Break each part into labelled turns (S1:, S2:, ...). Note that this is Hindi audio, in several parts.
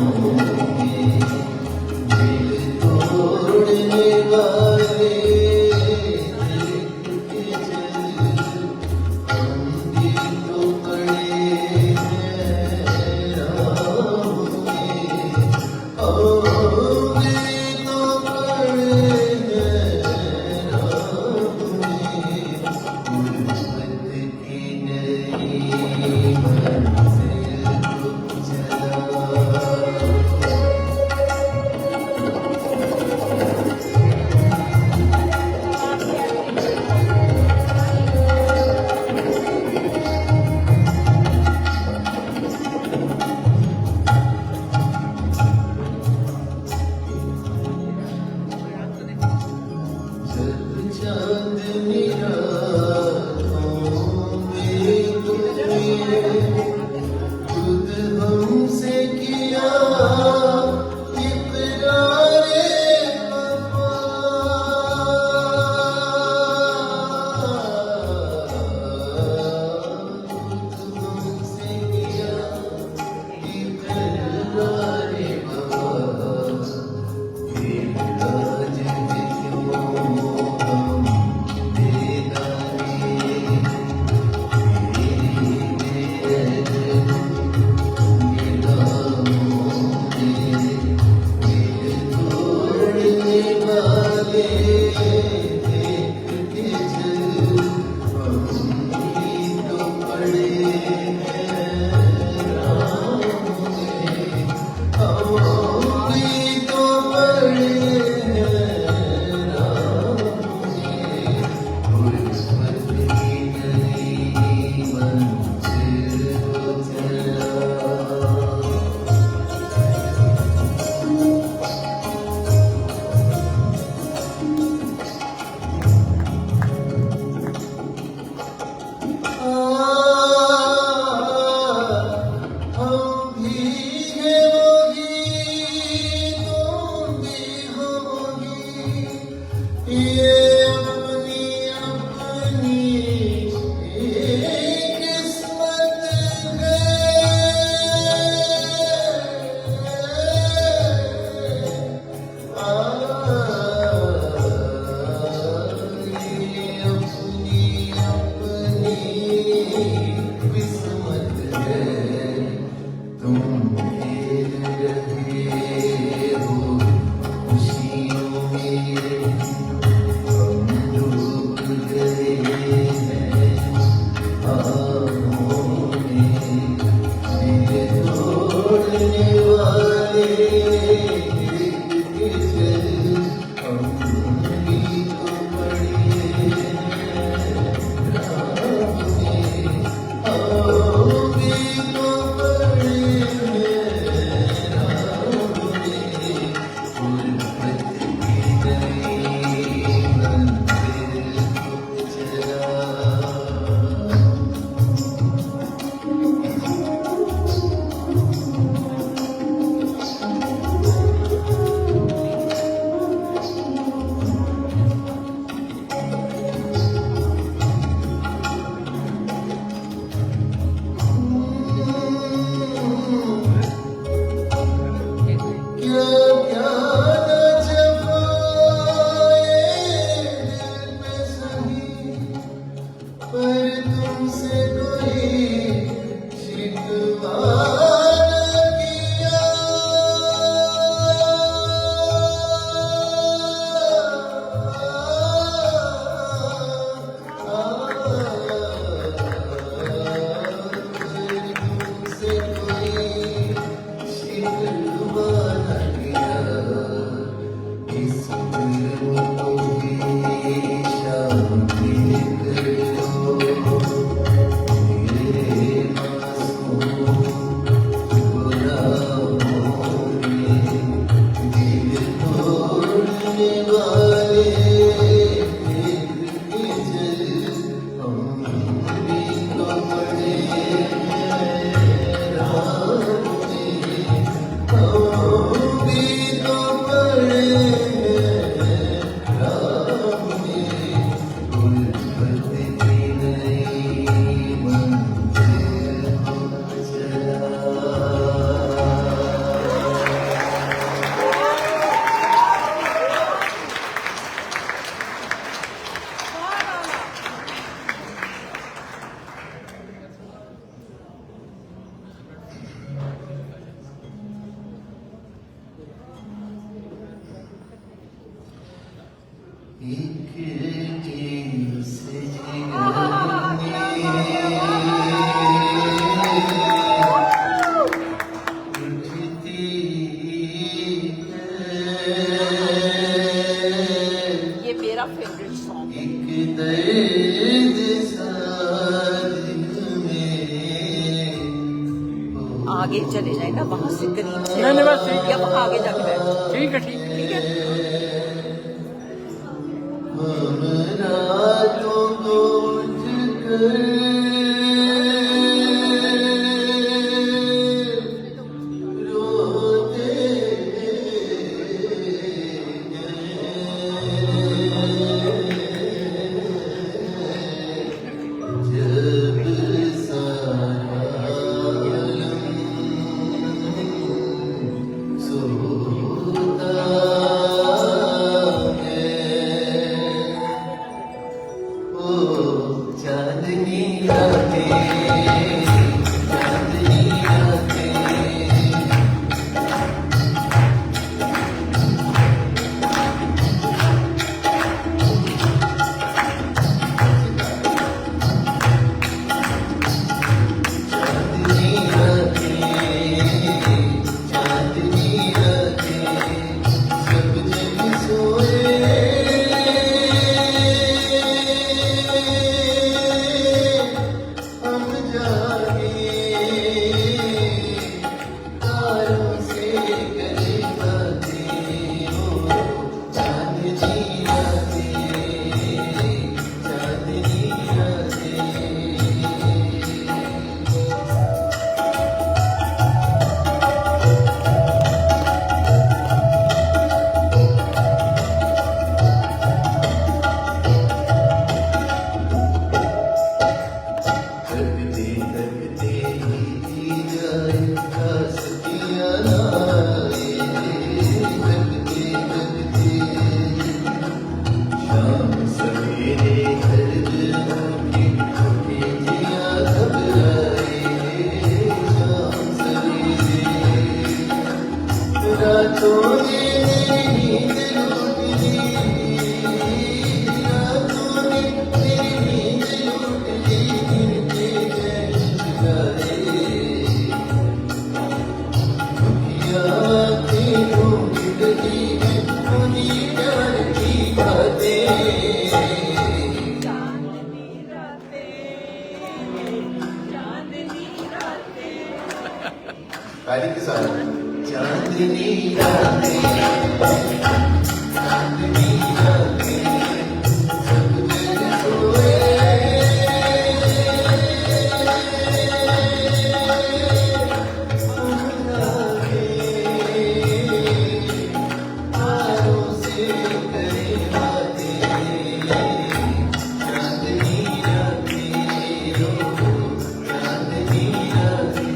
S1: Oh एक जीव से जिगर में उठती
S2: ये मेरा फेवरेट सॉन्ग है।
S1: एक दर्द सा दिल में
S2: आगे चले जाए ना वहां से करीब से
S3: नहीं, बस ठीक है।
S2: या वहां आगे जाके बैठ
S3: ठीक है ठीक है
S2: ठीक है।
S1: रातों को उठकर रोते जब सारा आलम सोता चांदनी रातें चांदनी रातें चांदनी रातें चांदनी रातें सब जग सोए हम जागे तारों से गले बातें हो चांदनी रातें चांदनी रातें तकते तकते ही जाए हंसतियाँ नारे तकते तकते शाम सवेरे दर्द होके भेजियाँ घबराए शाम सवेरे रातों ने नींद लूट ली रातों ने नींद लूट ली दिन के चैन चुराए दुखिया आँखें ढूंढ रही है उन्हीं प्यार की बातें तारीख के साथ चांदनी रातें चांदनी रातें सब जग सोए हम जागे तारों से करें बातें चांदनी रातें हो चांदनी रातें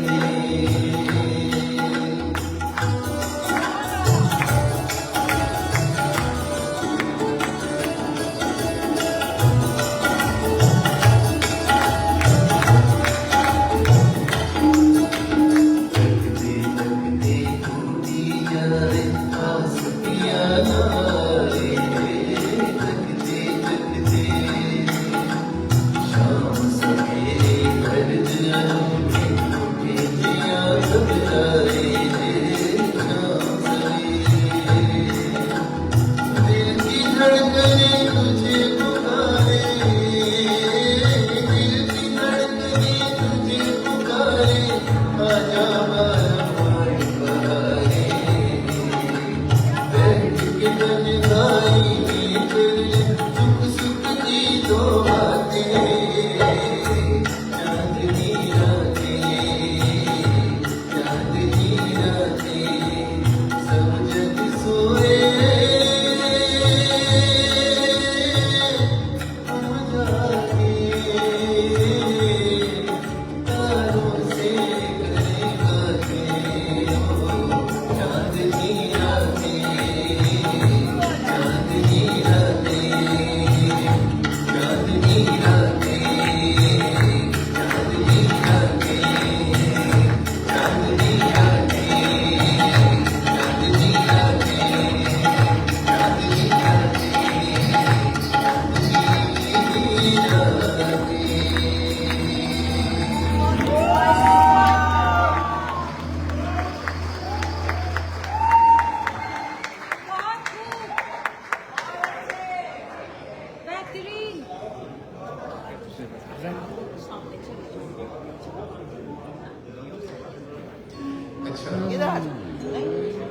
S2: इधर आ जाओ नहीं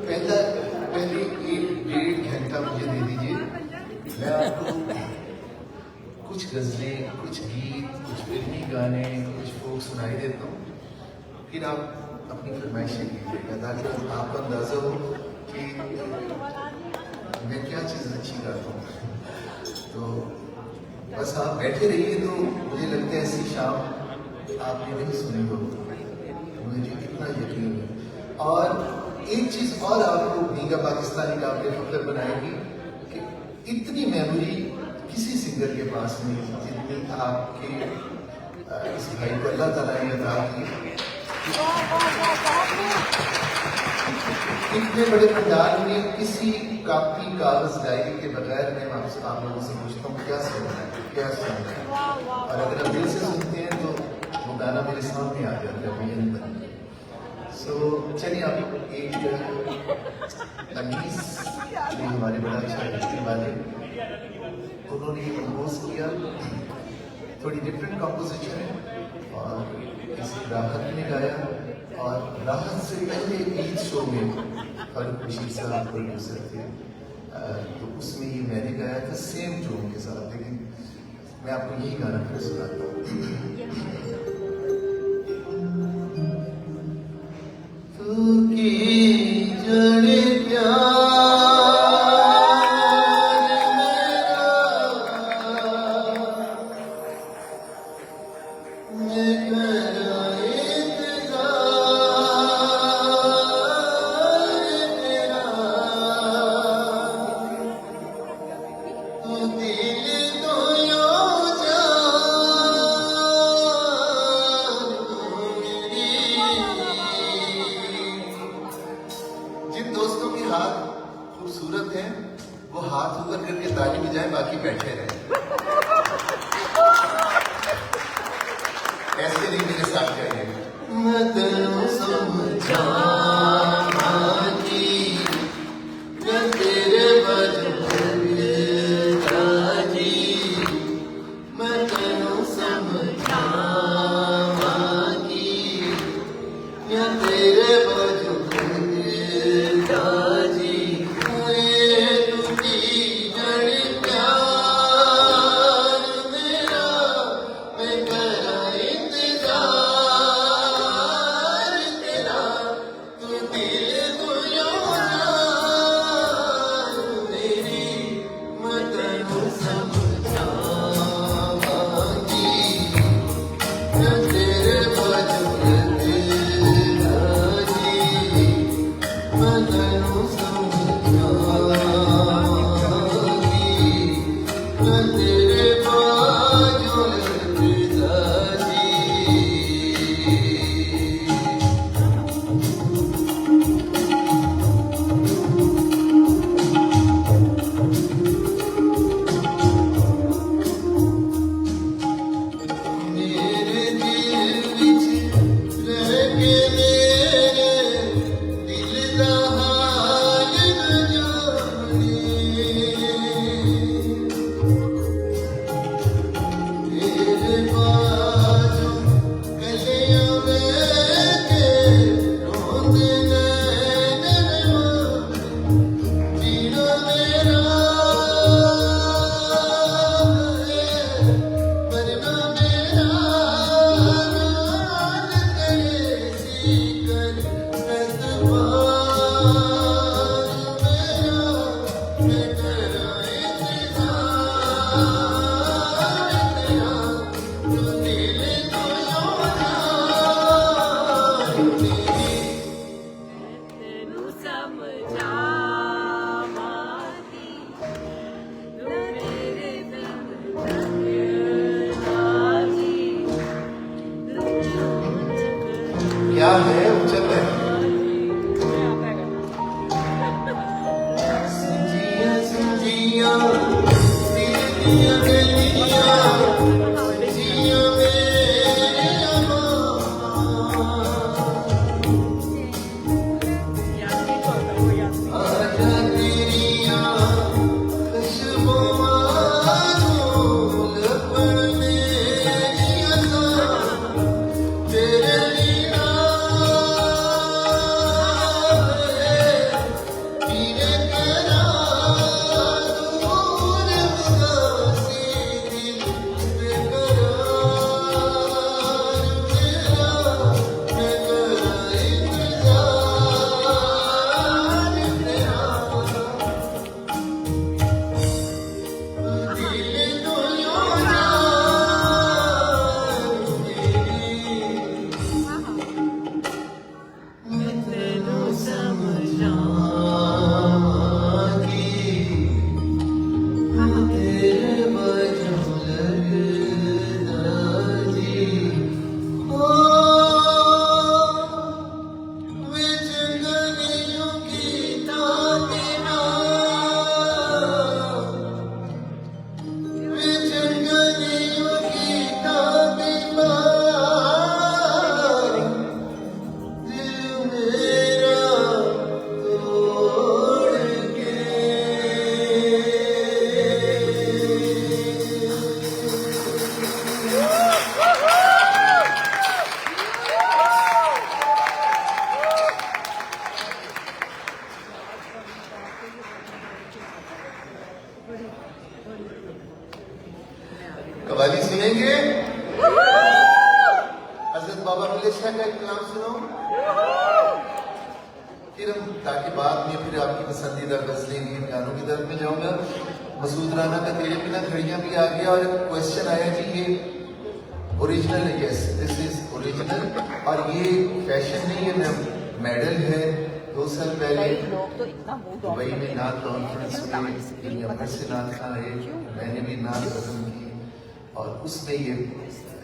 S1: पहले एक 1.5 घंटा मुझे दे दीजिए, मैं आपको कुछ गजलें, कुछ गीत, कुछ फिल्मी गाने, कुछ फोक सुनाई देता हूँ, फिर आप अपनी फरमाइशें कीजिएगा ताकि आपको अंदाजा हो कि मैं क्या चीज़ अच्छी गाता हूँ। तो बस आप बैठे रहिए, तो मुझे लगता है ऐसी शाम आपने नहीं सुनी हो, मुझे इतना यकीन है। और एक चीज़ और आपको भीगा पाकिस्तानी का आपने फख्र बनाएगी कि इतनी मेमोरी किसी सिंगर के पास नहीं जितनी आपके इस भाई को अल्लाह ताला ने अता की। इतने बड़े पंडाल में किसी कापी कागज डायरी के बगैर मैं आपसे आप लोगों से पूछता हूँ क्या सुनना है, क्या सुनना है, और अगर आप दिल से सुनते हैं तो वो गाना मेरे सामने आ जाता है, मैं नहीं बनता। सो चलिए आप एक अनीस जो हमारे बड़ा अच्छा लिखने वाले, उन्होंने ये कंपोज किया, थोड़ी डिफरेंट कंपोजिशन है, और इसे राहत ने गाया, और राहत से पहले ईद शो में फारूक बशीर साहब प्रोड्यूसर थे, तो उसमें ये मैंने गाया था सेम टोन के साथ, लेकिन मैं आपको यही गाना फिर सुनाता हूँ। जिन दोस्तों के हाथ खूबसूरत हैं वो हाथ ऊपर करके ताली बजाएं, बाकी बैठे रहें। ऐसे नहीं मेरे साथ करेंगे। मैं तेरे समझाऊंगी, मैं तेरे बजूंगी, मैं तेरे समझाऊंगी, मैं तेरे कवाली सुनेंगे? हजरत बाबा बुल्ले शाह का एक कलाम सुनो, फिर हम ताकि बाद में फिर आपकी पसंदीदा गजलें इन गानों की तरफ में जाऊंगा। मसूद राना का तेरे बिना घड़ियां भी आ गया, और एक क्वेश्चन आया जी ये ओरिजिनल है? यस, दिस इज ओरिजिनल, और ये फैशन नहीं है, मेडल है। 2 साल पहले
S2: लोग तो इतना
S1: दुबई में नाथ कॉन्फ्रेंस में यमन से नाथ खां आए, मैंने भी नाथ रस्म की, और उसमें ये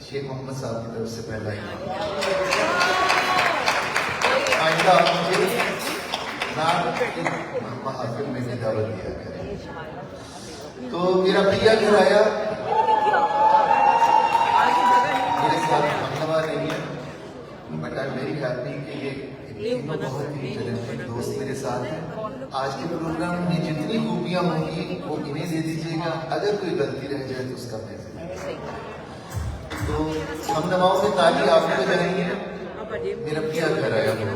S1: शेख मोहम्मद साहब की तरफ से पहला इनाम। आइंदा मुझे नाथ की महफिल में भी दावत दिया गया। तो मेरा भैया घर आया, मेरे साथ हमनवा नहीं है, but I am very happy कि ये तीनों बहुत ही टैलेंटेड दोस्त मेरे साथ हैं। आज के प्रोग्राम में जितनी खूबियां होंगी वो इन्हें दे दीजिएगा, अगर कोई गलती रह जाए तो उसका मैं जिम्मेदार। तो हम नवाओं में ताली आपको जाएंगे। मेरा भैया घर आया, अपने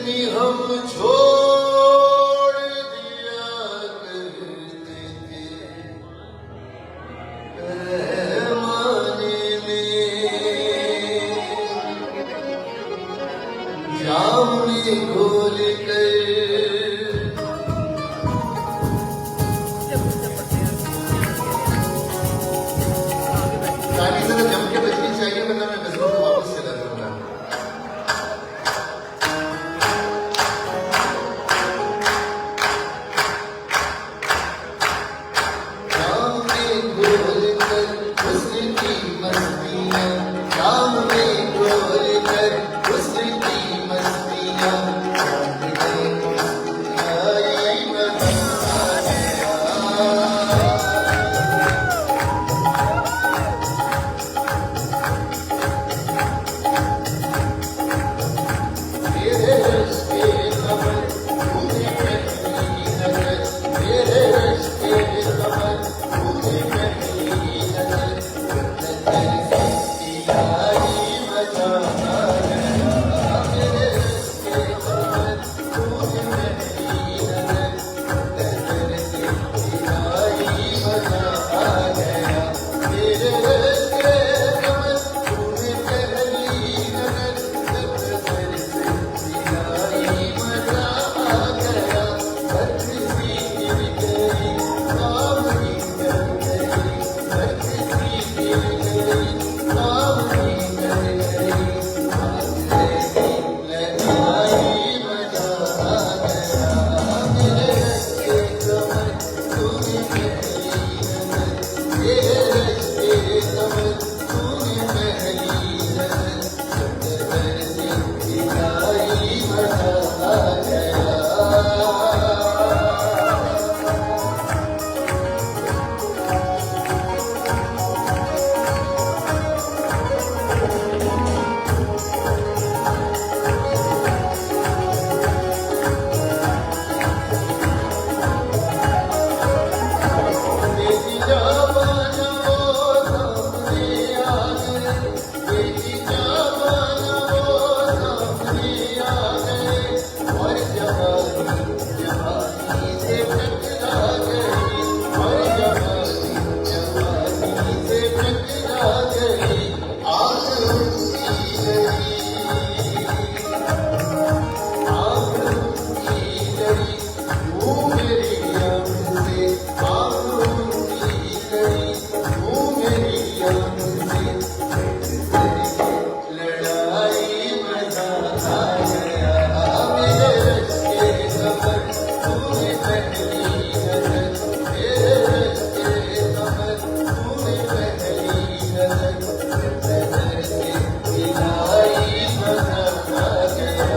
S1: भी हम छोड़ दिया करते थे पैमाने में, जाम में घोल कर ताली जरा जम के बजनी चाहिए वरना मैं गजलों को वापस चला दूंगा। जाम में घोल कर हुस्न की मस्तियाँ, जाम में घोल कर हुस्न की मस्तियाँ, आई बता गया। मेरे रिश्ते कमर तूने पहली नजर, मेरे रिश्ते कमर तूने पहली नजर, नजर से यारी बजा गया। मेरे रिश्ते कमर तूने पहली नजर, नजर से यारी बजा गया। मेरे रिश्ते कमर तूने पहली नजर, नजर से यारी बजा गया। बरसी गिर गई सावनी कर गई, बरसी गिर गई सावनी कर गई, लड़ाई बजा गया। मेरे रिश्ते कमर तूने पहली नजर, मेरे रिश्ते कमर तूने पहली नजर, नजर से लड़ाई बजा गया। बेटी जावान वो सामने आ गए, बेटी जावान वो सामने आ गए, और जवानी जवानी से टकरा गई, और जवानी जवानी से टकरा गई, आग उठती गई, आग उठती गई, यूं मेरी आँख से आग उठती गई, यूं मेरी आँख से लड़ाई बजा गया। मेरे रिश्ते कमर तूने पहली नजर, मेरे रिश्ते कमर तूने पहली नजर, नजर से लड़ाई बजा गया।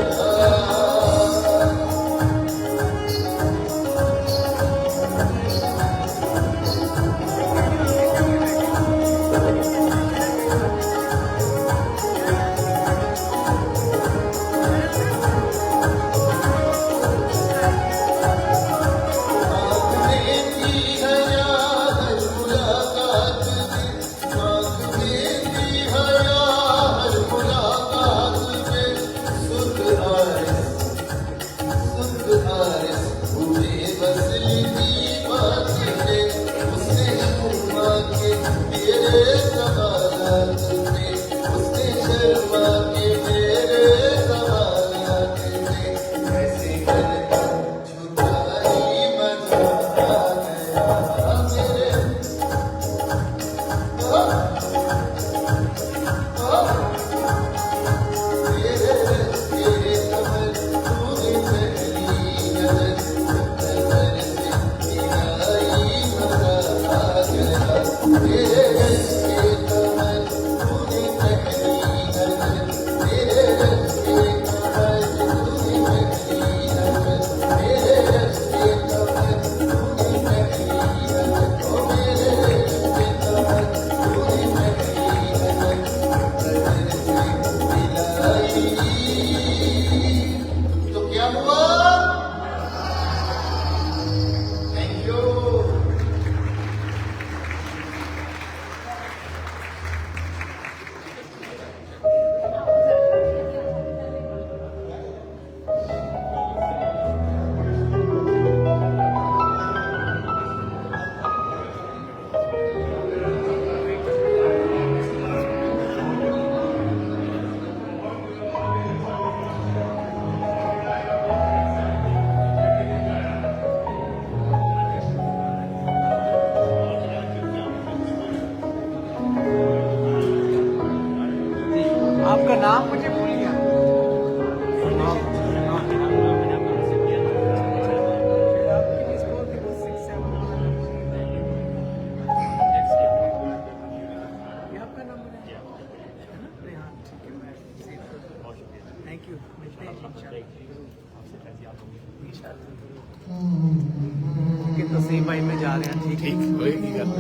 S3: कि तो सही भाई में जा रहे हैं ठीक है
S1: होएगी गल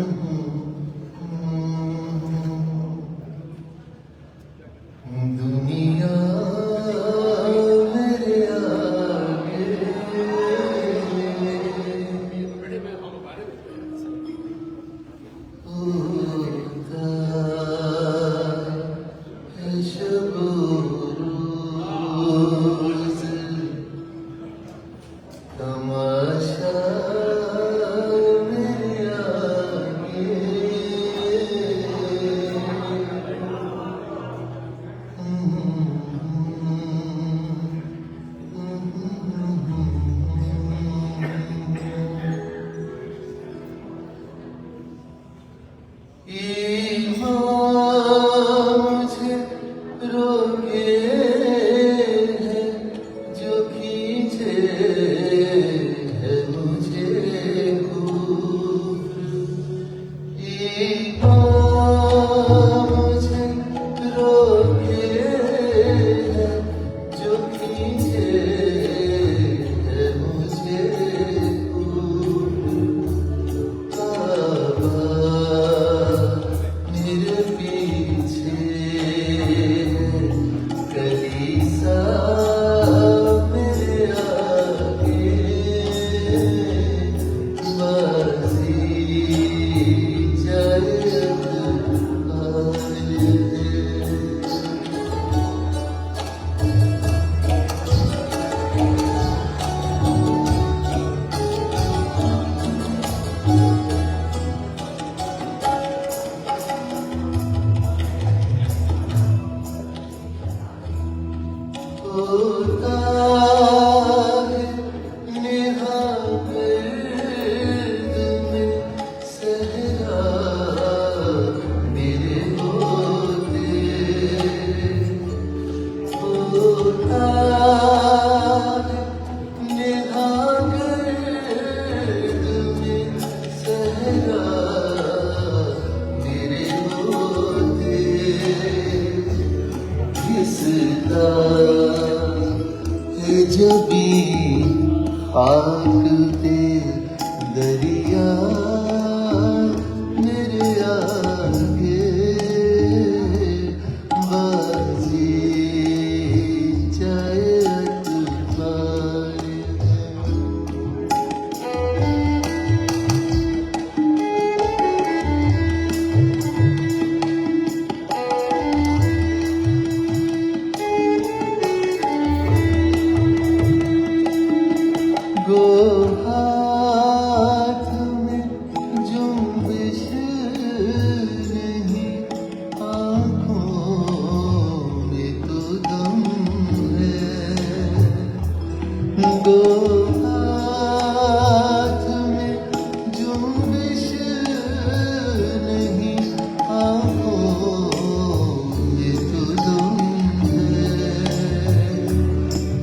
S1: दुनिया मेरे आगे होता है शब रोज़ तमाशा मेरे आगे मुझे रोके है जो खींचे है मुझे मुझे रोके है जो खींचे है मुझे मेरे पीछे कलीसा मेरे आगे बाजी जाए होता है नेहा गर्द में सहरा मेरे होते होता है नेहा गर्द में सहरा मेरे होते किसका है जबी खाक पे दरिया मेरे आगे बाजी चाहे अतबार गो हाथ में जुम्बिश नहीं आँखों में तो दम है गो हाथ में जुम्बिश नहीं आँखों में तो दम है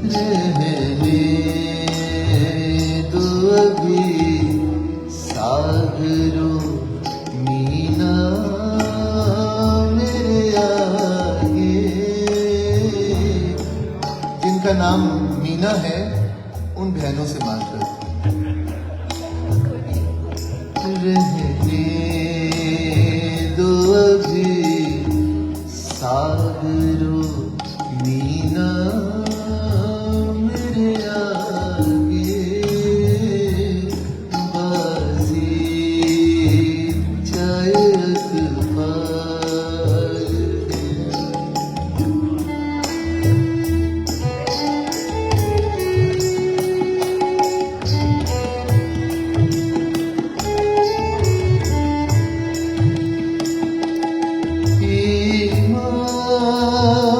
S1: रहने दो अभी सागरों मीना मेरे आगे जिनका नाम मीना है उन बहनों से मांग रहने दो अभी सागरों मीना मेरे आगे बाजी चाहे अखबार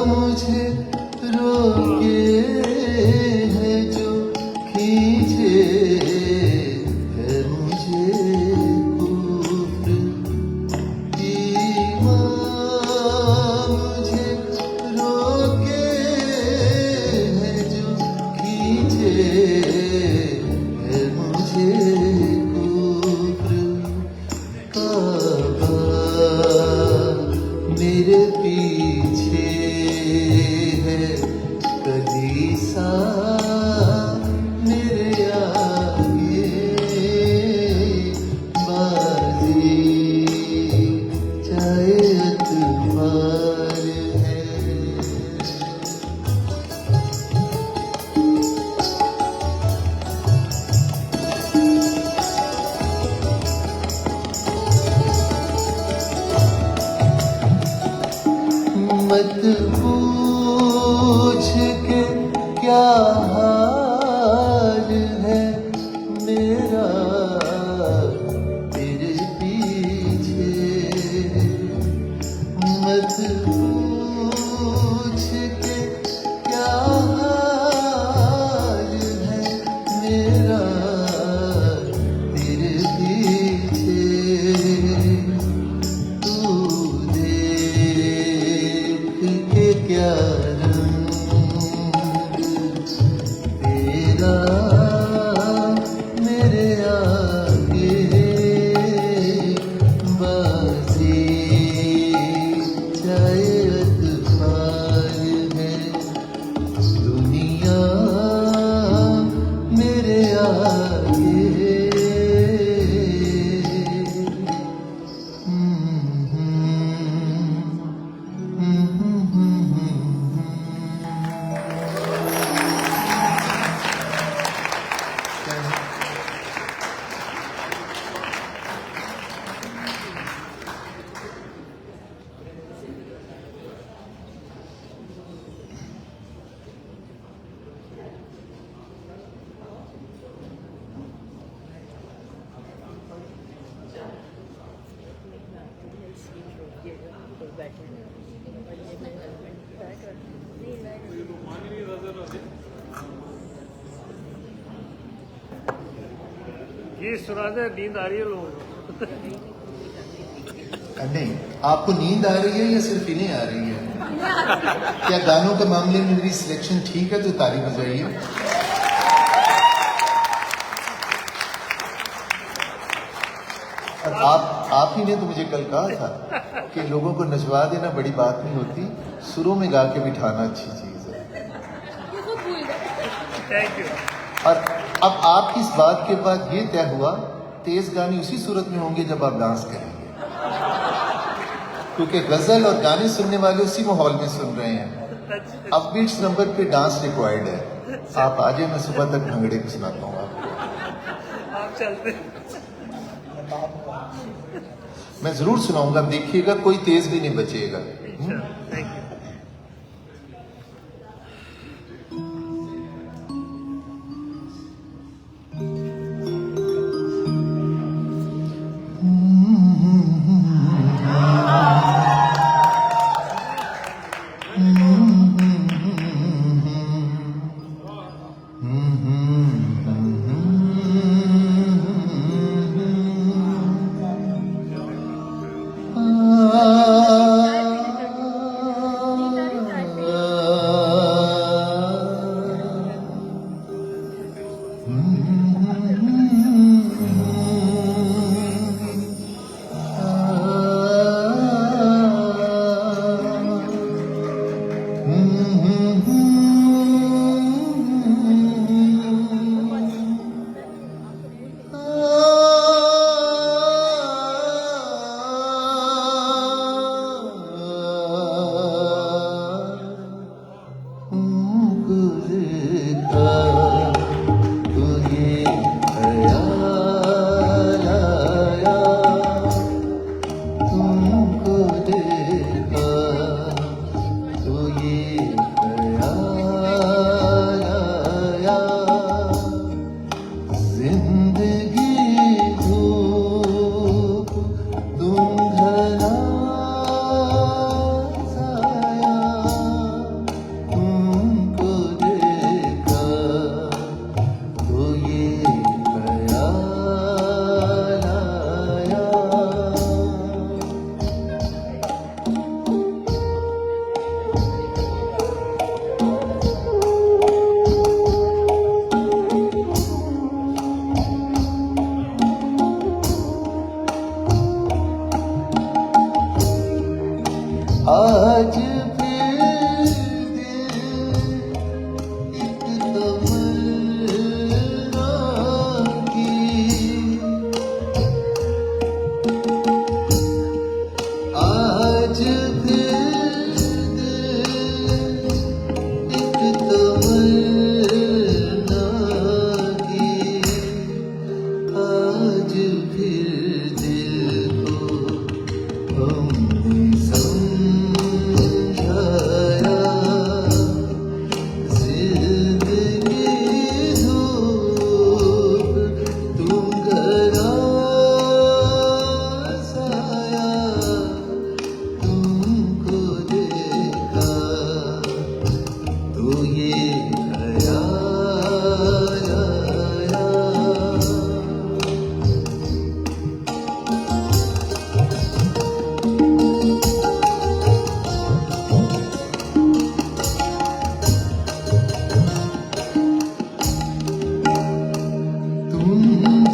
S1: मुझे रोके है जो खींचे है मुझे कुफ्र मुझे रोके है जो खींचे है मुझे कुफ्र काबा मेरे पीछे है कदी सा मेरे आगे बाजी चाहे अतवार है। मत पूछ के क्या हाल है मेरा तेरे पीछे। मत पूछ के क्या हाल है मेरा तेरे पीछे। तू देख के क्या रंग तेरा मेरे आगे बाजी चाहे अतवार है। दुनिया मेरे आगे
S3: ये सुना दे, नींद आ रही है लोगों को।
S1: नहीं, आपको नींद आ रही है या सिर्फ इन्हें आ रही है? क्या गानों के मामले में मेरी सिलेक्शन ठीक है तो ताली बजाइए। और आप ही ने तो मुझे कल कहा था कि लोगों को नचवा देना बड़ी बात नहीं होती, सुरों में गा के बिठाना अच्छी चीज है।
S3: Thank you.
S1: और अब आपकी इस बात के बाद ये तय हुआ, तेज गाने उसी सूरत में होंगे जब आप डांस करेंगे, क्योंकि गजल और गाने सुनने वाले उसी माहौल में सुन रहे हैं। अब बीट्स नंबर पे डांस रिक्वायर्ड है। आप आ जाए, मैं सुबह तक भंगड़े को सुनाता हूँ आपको।
S3: आप चलते।
S1: मैं जरूर सुनाऊंगा, देखिएगा कोई तेज भी नहीं बचेगा।
S3: Thank you.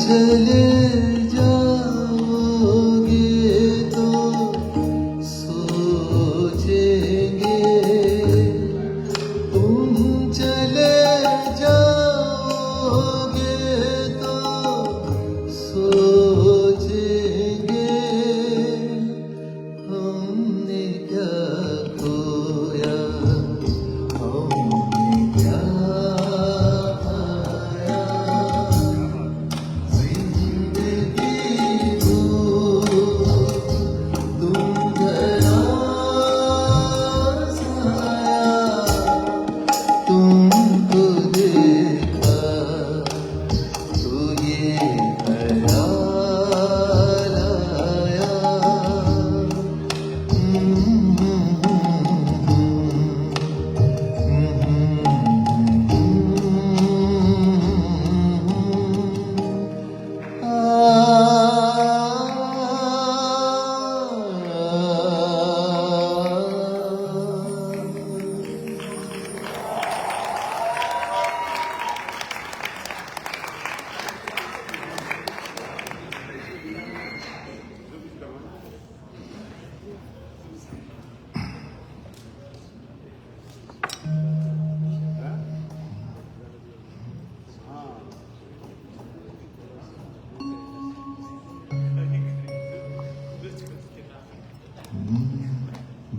S4: चले जाओगे तो सोचेंगे, तुम चले जाओगे तो सोचेंगे, हमने क्या खोया, हमने क्या पाया, जिंदगी हो तुम धरा साया, तुमको देखा तो ये ख्याल आया,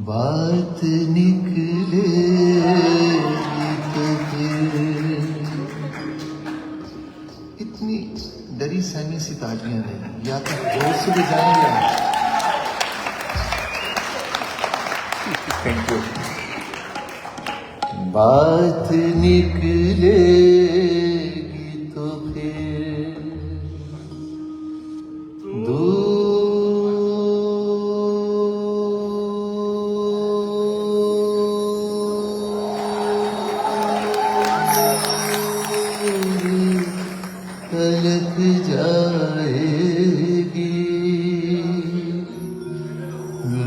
S4: बात निकलेगी तो फिर, इतनी डरी सहमी सी तालियां नहीं, या तो जोर से बजाएंगे आप। Thank you. बात निकलेगी तो फिर तलक जाएगी,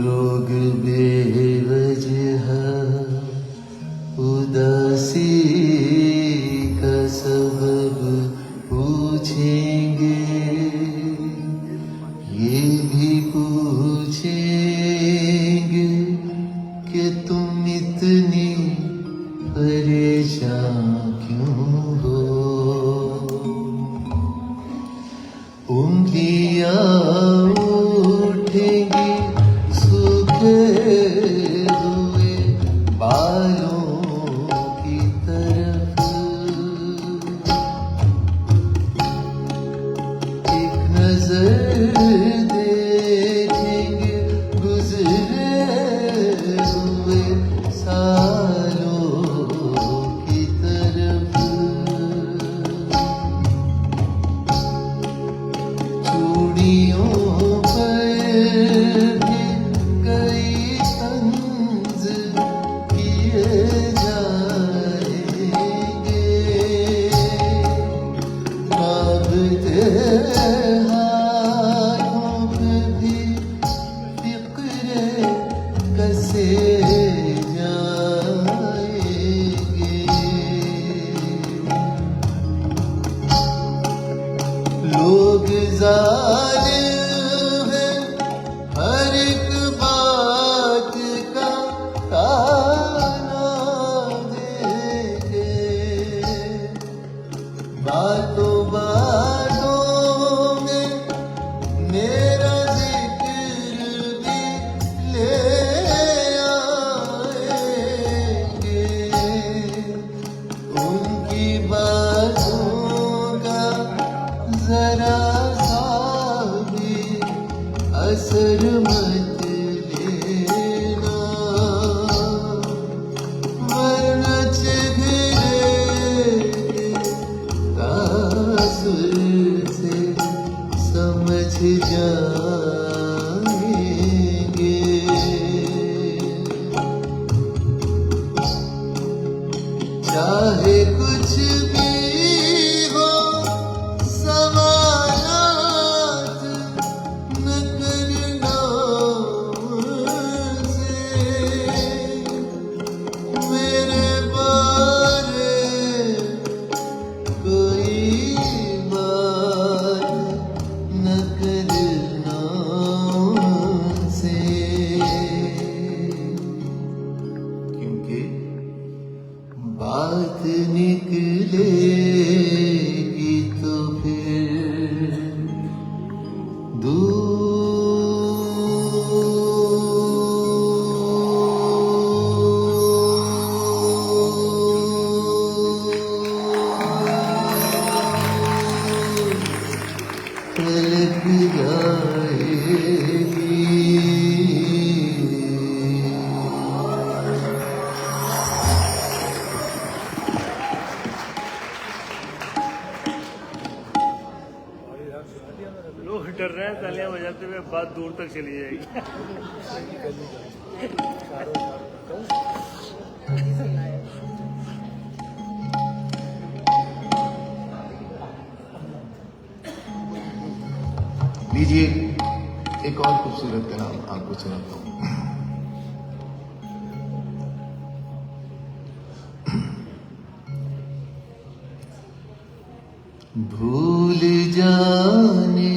S4: लोग बेवजह उदासी का सबब पूछेंगे, ये भी पूछेंगे कि तुम इतनी परेशान क्यों हो, उंगलियां उठेंगी सूखे हुए बालों की तरफ, एक नजर देखेंगे गुजरे हुए सालों की तरफ, चूड़ियों पर भी कई तंज किए जाएंगे, काबते हाथों पे भी फिक्रे कसे जाएंगे, लोग जालिम हैं, हर एक बात का ताना देंगे, बातों बातों में मेरा जिक्र भी ले आएंगे, उनकी बातों का जरा सा भी असर मत लेना, वरना चेहरे तासुर से समझ जाएंगे, चाहे कुछ भी हो समानात न करना मुझसे, मेरे बारे कोई बात निकलेगी तो फिर तलक जाएगी।
S3: लोग डर रहे हैं तालियां बजाते हुए, बात दूर तक चली जाएगी।
S4: लीजिए एक और खूबसूरत कलाम आपको सुनाता हूँ। भूल जाने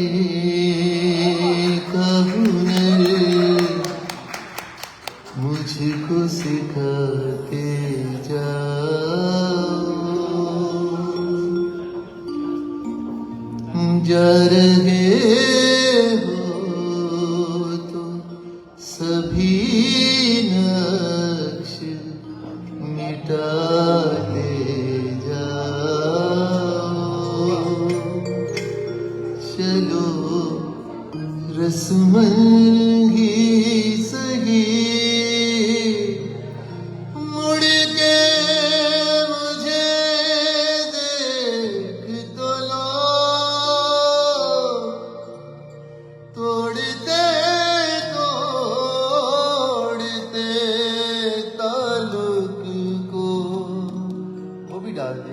S4: का हुनर मुझको सिखाते जाओ। जा रहे हो तो सभी नक्श मिटाते जाओ। चलो रस्मन ही सही मुड़ के मुझे देख तो लो। तोड़ते तोड़ते ताल्लुक को वो भी डाल दे।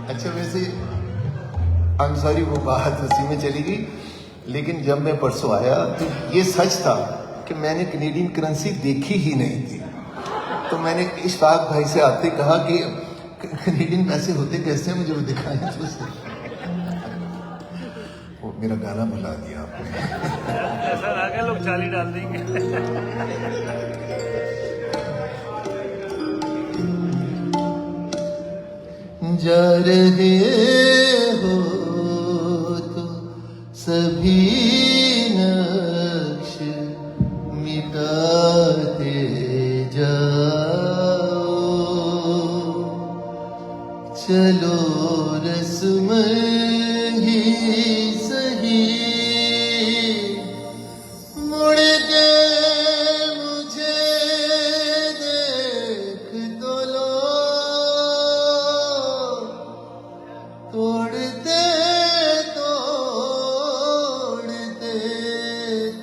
S4: अच्छा वैसे आई एम सॉरी वो बात हंसी में चली गई, लेकिन जब मैं परसों आया तो ये सच था कि मैंने कैनेडियन करेंसी देखी ही नहीं थी। तो मैंने इशफाक भाई से आते कहा कि कैनेडियन पैसे होते कैसे हैं, मुझे वो दिखाएं। तो वो मेरा गाना भुला दिया आपने।
S3: ऐसा ना कि लोग चाली डाल देंगे।
S4: जा रहे हो तो सभी नक्श मिटाते जाओ। चलो रस्म ही सही मुड़ के मुझे देख तो लो। तोड़ते तोड़ते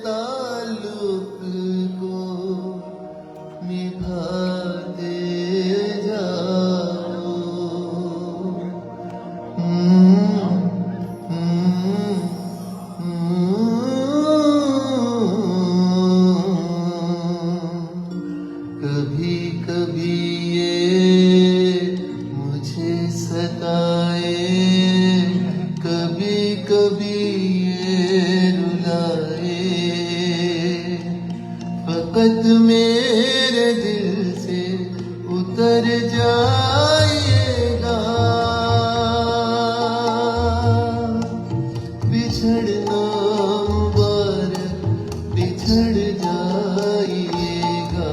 S4: ताल्लुक को निभाते जाओ। कभी कभी ये मुझे सताए, कभी कभी ये रुलाए। फकत मेरे दिल से उतर जाइएगा। बिछड़ना मुबारक बिछड़ जाइएगा।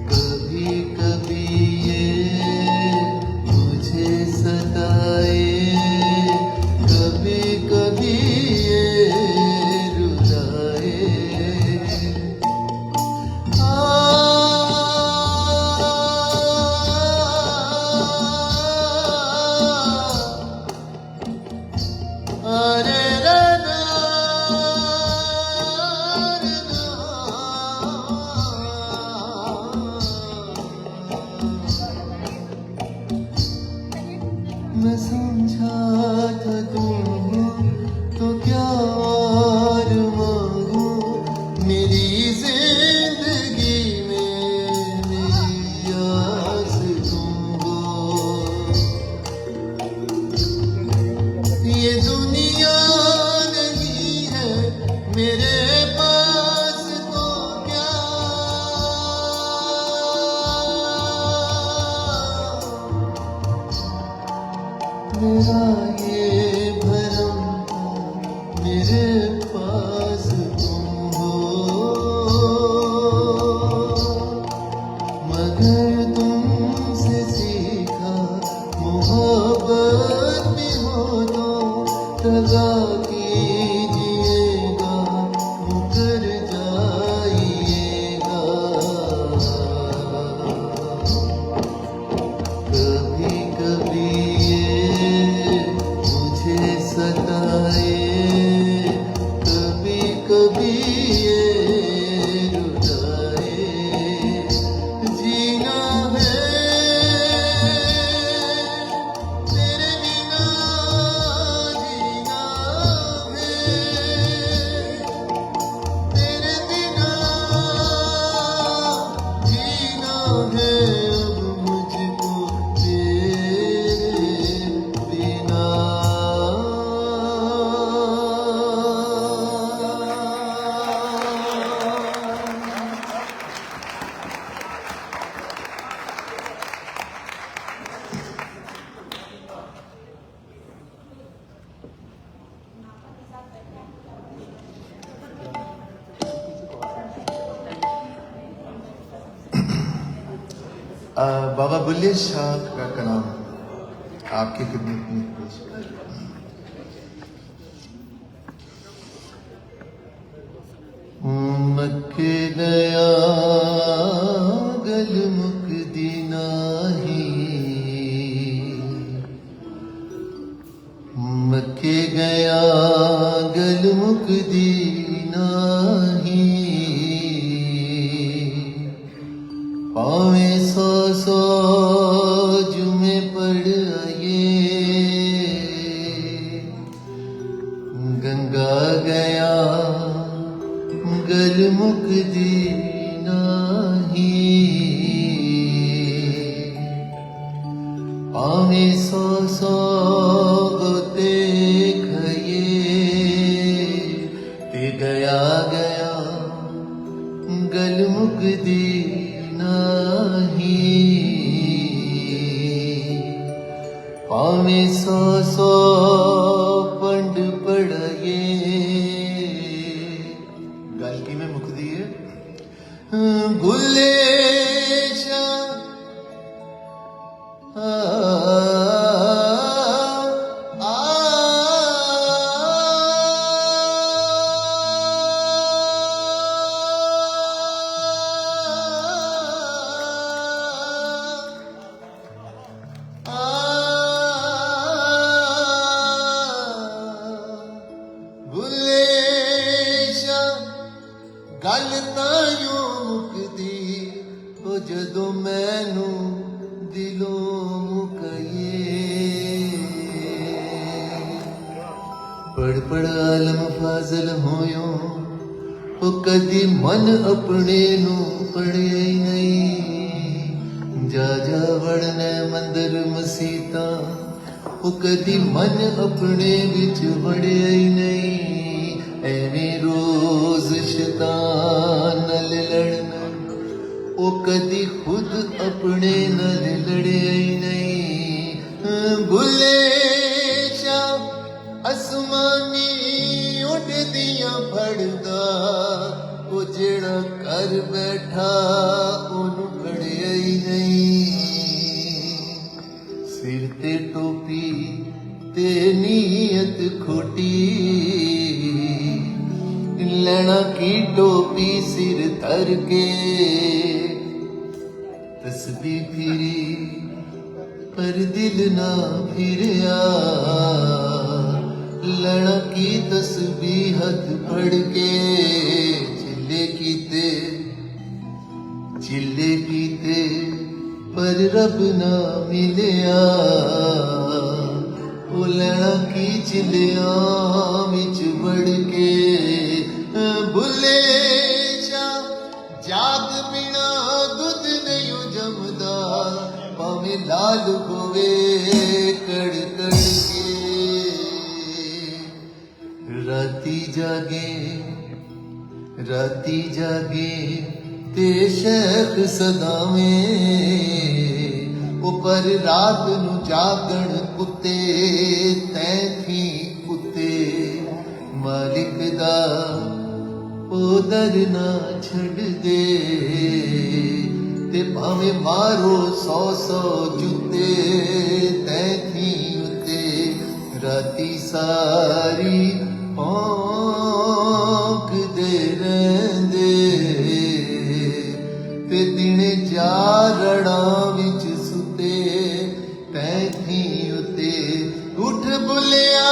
S4: कभी कभी ये मुझे सताए, कभी कभी ये रुलाए। मेरे पास तो क्या मेरा ये भरम था, मेरे पास तुम हो, मगर तुमसे सीखा मोहब्बत भी हो तो दगा कीजिएगा, मुकर जाइएगा। कभी कभी ये मुझे सताए, कभी कभी ये रुलाए, जीना है तेरे बिना, जीना है तेरे बिना, जीना है अब मुझको तेरे बिना। बाबा बुल्ले शाह का कलाम आपकी खिदमत में पेश कर। मक्के गया गल मुकदी नाही, मक्के गया गल मुकदी नाही, पावे सौ सौ जुमे पढ़ आए, गंगा गया गल मुकदी नाही, पावे सौ सौ गोते खाइए, ते गया गया गल मुकदी नाही, पावे सौ सौ पंड पढ़ाए। गल की में मुकदी है भुले शाह गल तां मुकदी ओ जदों मैनू दिलों मुकाइए, पढ़ पढ़ आलम फाजल होयो ओ कदी मन अपने नू पढ़िया ही नहीं, जा जा वड़ने मंदिर मसीता ओ कदी मन अपने विच वड़िया ही नहीं, एवें रोज शैतान नाल लड़ना ओ कदी खुद अपने नाल लड़े ही नहीं। भुले शाह आसमानी उड़दियां फड़दा ओ जेड़ा कर बैठा ओनू फड़िया ही नहीं, सिर ते टोपी ते नीयत खोटी, लैना की टोपी सिर धर के, तस्बीह फिरी पर दिल ना फिरिया, लैना की तस्बीह हथ पढ़ के, चिल्ले कीते पर रब ना मिलिया, ओ लैना की चिलिया विच बढ़ के, भुले शाह जाग बिना दुध नहीं जमदा, भावें लाल होवे कड़ कड़ के, राती जागे ਰਾਤੀ ਜਾਗੇ ਤੇ ਸ਼ੇਖ ਸਦਾਵੇਂ ਉਹ ਪਰ ਰਾਤ ਨੂੰ ਜਾਗਣ ਕੁੱਤੇ ਤੈਥੀ ਕੁੱਤੇ ਮਾਲਿਕ ਦਾ ਉਦਰ ਨਾ ਛੱਡ ਦੇ ਤੇ ਭਾਵੇਂ ਮਾਰੋ 100 ਜੁੱਤੇ ਤੈਥੀ ਉਤੇ ਰਾਤੀ ਸਾਰੀ ਭੌਂਕਦੇ ਰਹਿੰਦੇ ਤੇ ਦਿਨੇ ਜਾਰੜਾਂ ਵਿੱਚ ਸੁਤੇ ਤੈਥੀ ਉਤੇ ਉੱਠ ਬੁਲਿਆ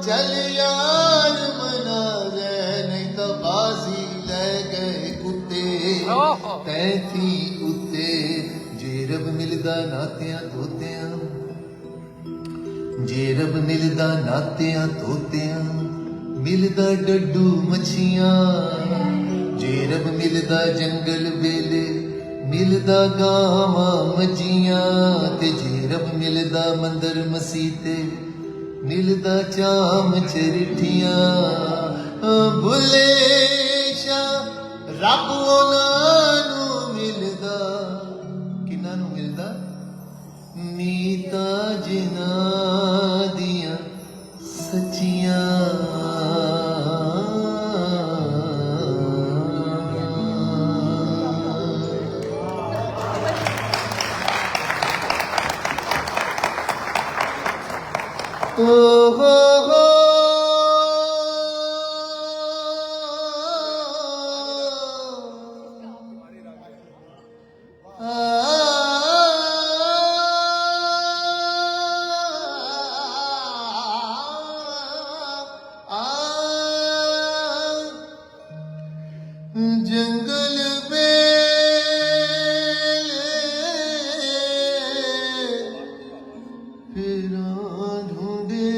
S4: ਚੱਲ ਯਾਰ ਮਨਾ ਲੈ ਨਹੀਂ ਤਾਂ ਬਾਜ਼ੀ ਲੈ ਗਏ ਕੁੱਤੇ ਤੈਥੀ ਉਤੇ ਜੇ ਰੱਬ ਮਿਲਦਾ ਨਾਤਿਆਂ ਤੋਤਿਆਂ ਜੇ ਰੱਬ ਮਿਲਦਾ ਨਾਤਿਆਂ ਤੋਤਿਆਂ ਮਿਲਦਾ ਡੱਡੂ ਮੱਛੀਆਂ ਜੇ ਰੱਬ ਮਿਲਦਾ ਜੰਗਲ ਵੇਲੇ ਮਿਲਦਾ ਗਾਵਾਂ ਮੱਝੀਆਂ ਤੇ ਜੇ ਰੱਬ ਮਿਲਦਾ ਮੰਦਰ ਮਸੀਤੇ ਮਿਲਦਾ ਚਾਮ ਚਰਿਠੀਆਂ ਭੁੱਲੇ ਸ਼ਾ ਰੱਬ ਉਹਨਾਂ ਨੂੰ ਮਿਲਦਾ ਕਿਹਨਾਂ ਨੂੰ ਮਿਲਦਾ ਨੀਤਾ ਜਿਨ੍ਹਾਂ ਦੀਆਂ ਸੱਚੀਆਂ ਓ ਹੋ ਹੋ ਜੰਗਲ ਫੇਰਾਂ ਢੂੰਡੇ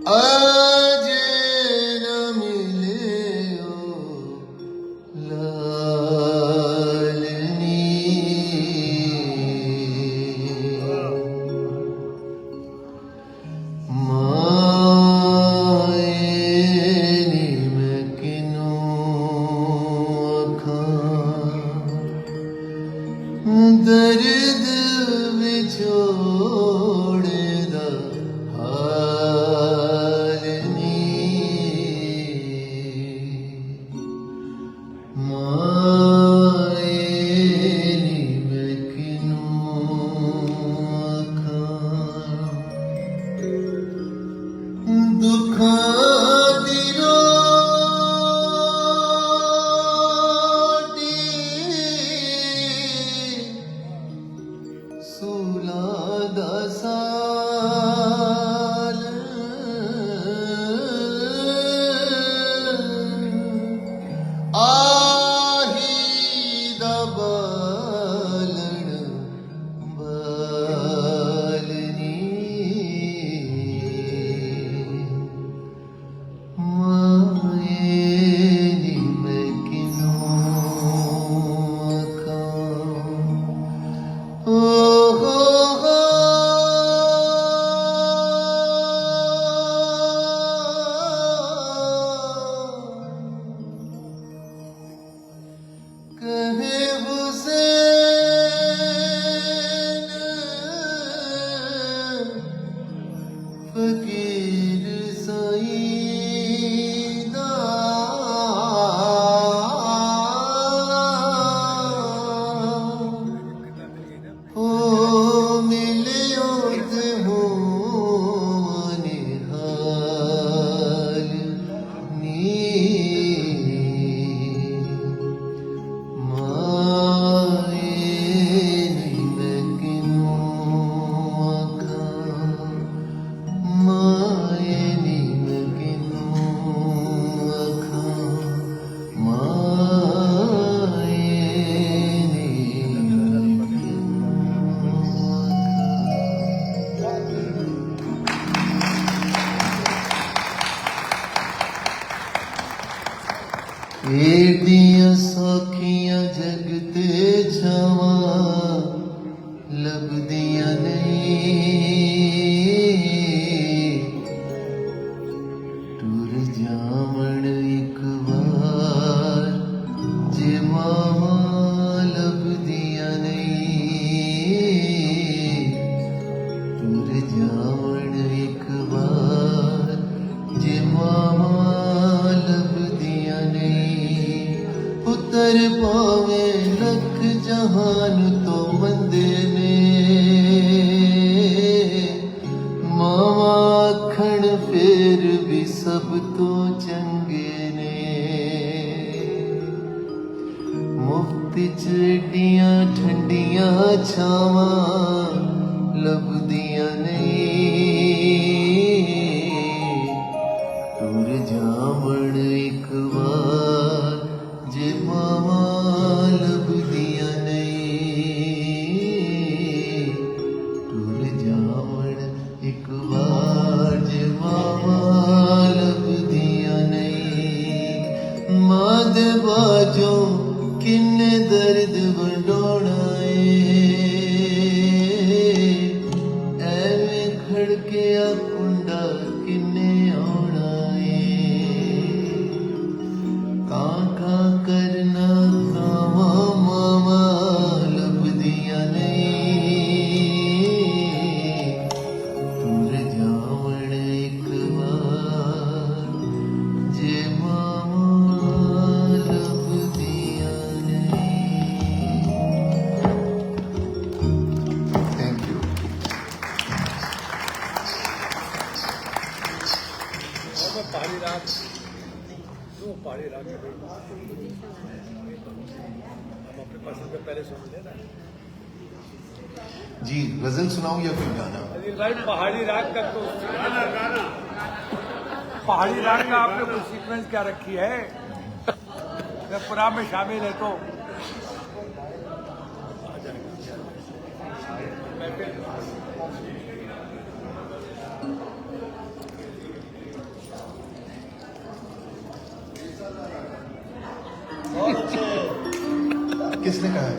S4: ਅੱਜ ਨ ਮਿਲਿਓ ਦਰਦ ਵਿਛੋੜਦਾ ਹਾਲ ਨੀ ਮਾਏ ਨੀ ਮੈਂ ਕਿਨੂੰ ਆਖਾਂ ਦੁੱਖਾਂ ਦੀ ਸੂਲਾਂ ਦਾ ਸਾਲ ਆਹੀ ਦਾ ਬਾਲਣ ਬਾਲਨੀ ਮਾਏ ਨੀ ਮੈਂ ਕਿਨੂੰ ਆਖਾਂ ਓ ਹੋ ਕਹੇ ਹੁਸੈਨ ਫਕੀਰ ਸਾਈਂ ਦਾ ਹੋ ਮਿਲਿਓ ਤੇ ਹੋਣ ਹਾਲ ਨੀ ਮਾਏ ਨੀ ਮੈਂ ਕਿਨੂੰ ਆਖਾਂ ਮਾਏ ਨੀ ਮੈਂ ਕਿਨੂੰ ਆਖਾਂ ਮਾਏ ਨੀ ਏਡੀਆਂ ਸੌਖੀਆਂ ਜਗ ਤੇ ਛਾਵਾਂ ਲੱਭ लभदियां नहीं टुर जावण एक बार जे मावा लभदियां नहीं टुर जावण एक बार जे मावा लभदियां नहीं पुत्र पावे लख जहान तो बंदे ने मावा आखण फेर भी सब तो चंगे ने मुफ्त च एडियां ठंडियां छावां लभदियां नहीं टुर जावण एक बार जे मावा लभदियां नहीं टुर जावण एक बार जे मावा लभदियां नहीं मां दे बाजों किन्ने दर्द वंडोना एवें खड़किया कुंडा किन्ने आना काका करना कावा मावा लभदियां नहीं टुर जावण एक बार जे मावा लभदियां नहीं। Thank you.
S3: पहाड़ी राग क्यों पहाड़ी राग है भाई? हम अपने पसंद पे पहले सुन लेना।
S4: जी गजल सुनाऊं या कोई गाना?
S3: अनिल भाई पहाड़ी राग का तो गाना गाना पहाड़ी राग का आपने कोई सीक्वेंस क्या रखी है? जब प्रोग्राम में शामिल है तो आ जाएगा। मैं फिर
S4: किसने कहा है?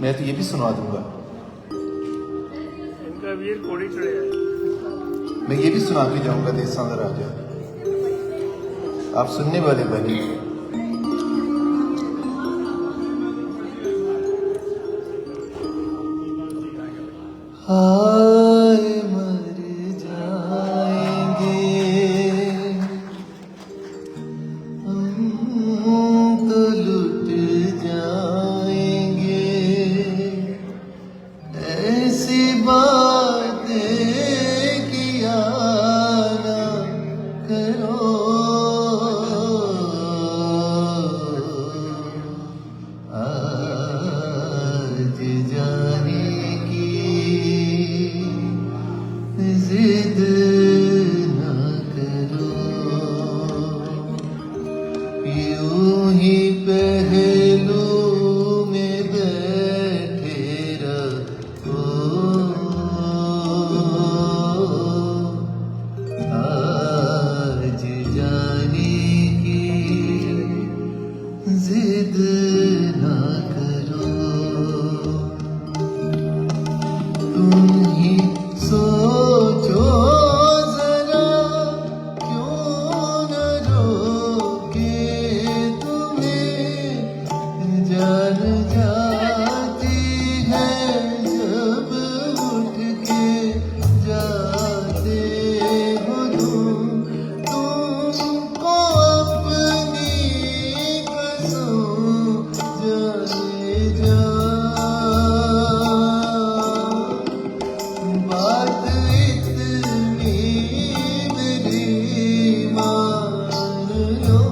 S4: मैं तो ये भी सुना दूंगा।
S3: इनका वीर कोड़ी चढ़े है।
S4: मैं ये भी सुना के जाऊंगा देसां दा राजा। आप सुनने वाले बनिए। हाय मर जाएंगे हम तो लुट जाएंगे ऐसी बातें किया ना करो आज जाने की जिद ना करो यूं ही पहलू में बैठे रहो आज जाने की जिद ना करो तुम ही सोचो जरा क्यों न रोके तुम्हें जान जाती है जब उठ के जाते हो तुमको अपनी कसम जाने जा बात इतनी मेरी मान लो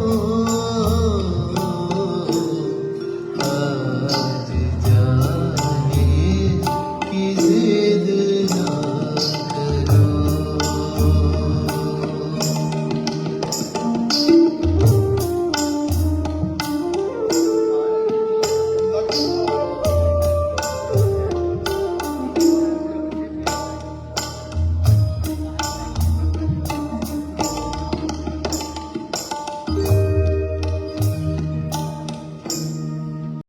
S4: आज जाने की जिद ना करो